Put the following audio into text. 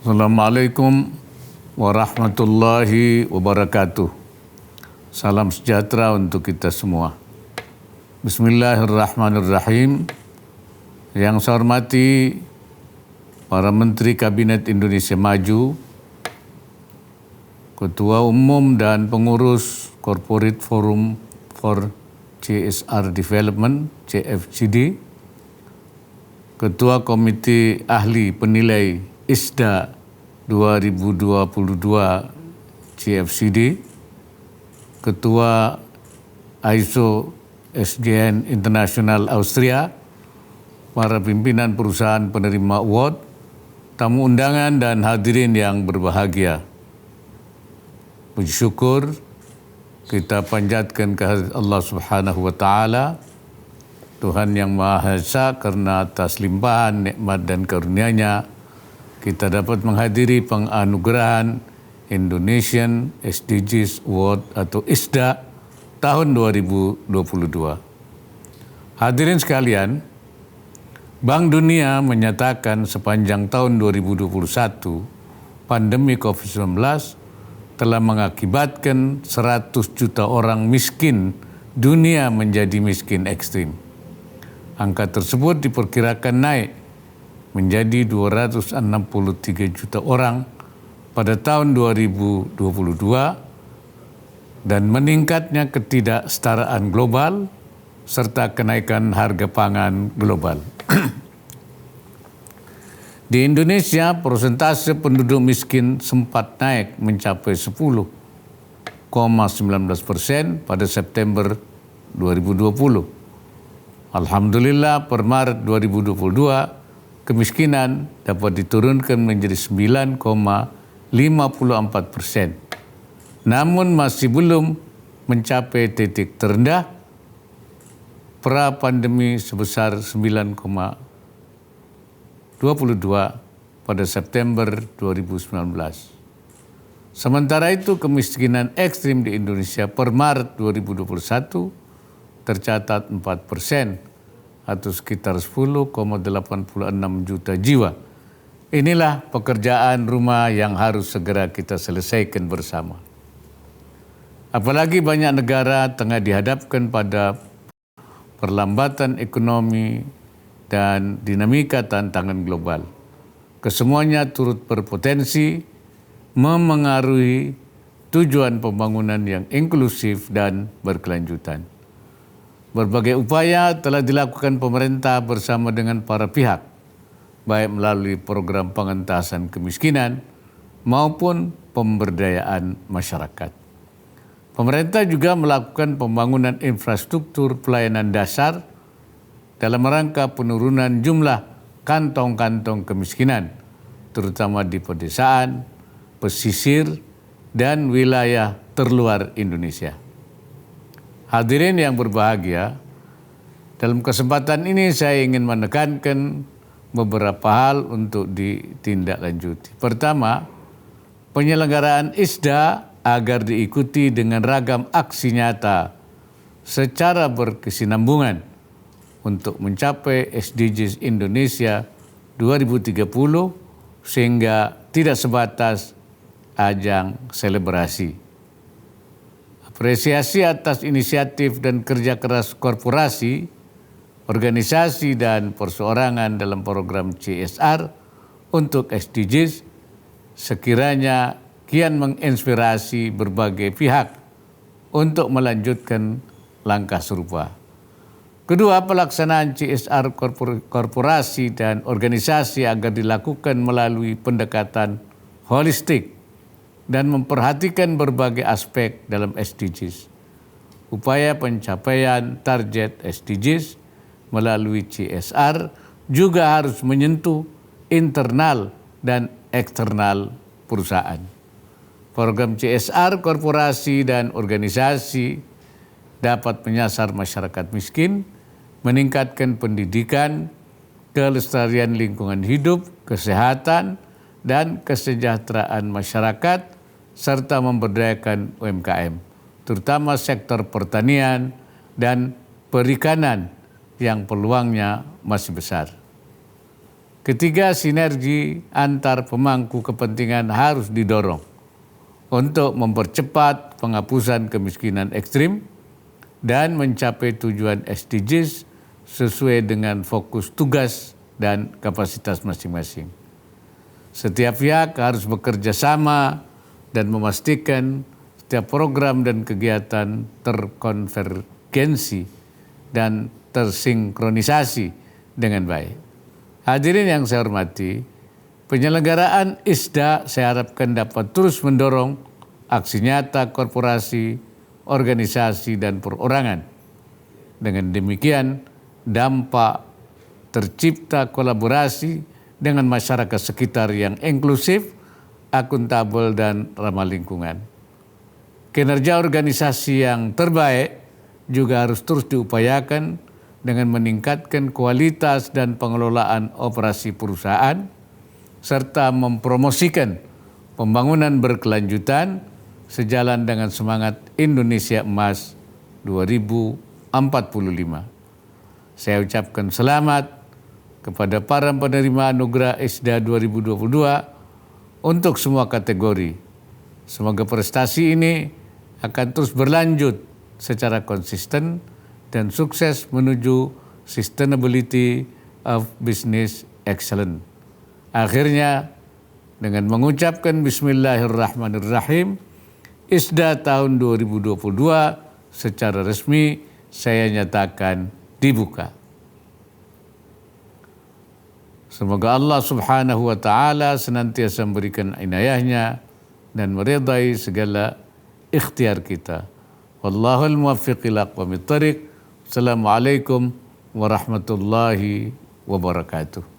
Assalamualaikum warahmatullahi wabarakatuh. Salam sejahtera untuk kita semua. Bismillahirrahmanirrahim. Yang saya hormati para Menteri Kabinet Indonesia Maju, Ketua Umum dan Pengurus Corporate Forum for CSR Development, CFCD, Ketua Komite Ahli Penilai ISDA 2022 CFCD, Ketua ISO SDN Internasional Austria, para pimpinan perusahaan penerima award, tamu undangan dan hadirin yang berbahagia. Puji syukur kita panjatkan kehadirat Allah Subhanahu wa Ta'ala, Tuhan yang Maha Esa, karena atas limpahan nikmat dan karunia-Nya kita dapat menghadiri penganugerahan Indonesian SDGs Award atau ISDA tahun 2022. Hadirin sekalian, Bank Dunia menyatakan sepanjang tahun 2021, pandemi COVID-19 telah mengakibatkan 100 juta orang miskin dunia menjadi miskin ekstrim. Angka tersebut diperkirakan naik menjadi 263 juta orang pada tahun 2022 dan meningkatnya ketidaksetaraan global serta kenaikan harga pangan global. Di Indonesia, persentase penduduk miskin sempat naik mencapai 10,19% pada September 2020. Alhamdulillah, per Maret 2022, kemiskinan dapat diturunkan menjadi 9,54%. Namun masih belum mencapai titik terendah pra-pandemi sebesar 9,22 pada September 2019. Sementara itu, kemiskinan ekstrim di Indonesia per Maret 2021 tercatat 4%. Atau sekitar 10,86 juta jiwa. Inilah pekerjaan rumah yang harus segera kita selesaikan bersama. Apalagi banyak negara tengah dihadapkan pada perlambatan ekonomi dan dinamika tantangan global. Kesemuanya turut berpotensi memengaruhi tujuan pembangunan yang inklusif dan berkelanjutan. Berbagai upaya telah dilakukan pemerintah bersama dengan para pihak, baik melalui program pengentasan kemiskinan maupun pemberdayaan masyarakat. Pemerintah juga melakukan pembangunan infrastruktur pelayanan dasar dalam rangka penurunan jumlah kantong-kantong kemiskinan, terutama di pedesaan, pesisir, dan wilayah terluar Indonesia. Hadirin yang berbahagia, dalam kesempatan ini saya ingin menekankan beberapa hal untuk ditindaklanjuti. Pertama, penyelenggaraan ISDA agar diikuti dengan ragam aksi nyata secara berkesinambungan untuk mencapai SDGs Indonesia 2030 sehingga tidak sebatas ajang selebrasi. Apresiasi atas inisiatif dan kerja keras korporasi, organisasi dan perseorangan dalam program CSR untuk SDGs sekiranya kian menginspirasi berbagai pihak untuk melanjutkan langkah serupa. Kedua, pelaksanaan CSR korporasi dan organisasi agar dilakukan melalui pendekatan holistik dan memperhatikan berbagai aspek dalam SDGs. Upaya pencapaian target SDGs melalui CSR juga harus menyentuh internal dan eksternal perusahaan. Program CSR korporasi dan organisasi dapat menyasar masyarakat miskin, meningkatkan pendidikan, kelestarian lingkungan hidup, kesehatan, dan kesejahteraan masyarakat, serta memberdayakan UMKM, terutama sektor pertanian dan perikanan yang peluangnya masih besar. Ketiga, sinergi antar pemangku kepentingan harus didorong untuk mempercepat penghapusan kemiskinan ekstrim dan mencapai tujuan SDGs sesuai dengan fokus tugas dan kapasitas masing-masing. Setiap pihak harus bekerja sama dan memastikan setiap program dan kegiatan terkonvergensi dan tersinkronisasi dengan baik. Hadirin yang saya hormati, penyelenggaraan ISDA saya harapkan dapat terus mendorong aksi nyata korporasi, organisasi, dan perorangan. Dengan demikian, dampak tercipta kolaborasi dengan masyarakat sekitar yang inklusif, akuntabel, dan ramah lingkungan. Kinerja organisasi yang terbaik juga harus terus diupayakan dengan meningkatkan kualitas dan pengelolaan operasi perusahaan, serta mempromosikan pembangunan berkelanjutan sejalan dengan semangat Indonesia Emas 2045. Saya ucapkan selamat kepada para penerima anugerah ISDA 2022 untuk semua kategori. Semoga prestasi ini akan terus berlanjut secara konsisten dan sukses menuju sustainability of business excellence. Akhirnya, dengan mengucapkan Bismillahirrahmanirrahim, ISDA tahun 2022 secara resmi saya nyatakan dibuka. Semoga Allah Subhanahu wa Ta'ala senantiasa memberikan inayahnya dan meridai segala ikhtiar kita. Wallahul muwaffiq ila aqwamit thariq. Assalamualaikum warahmatullahi wabarakatuh.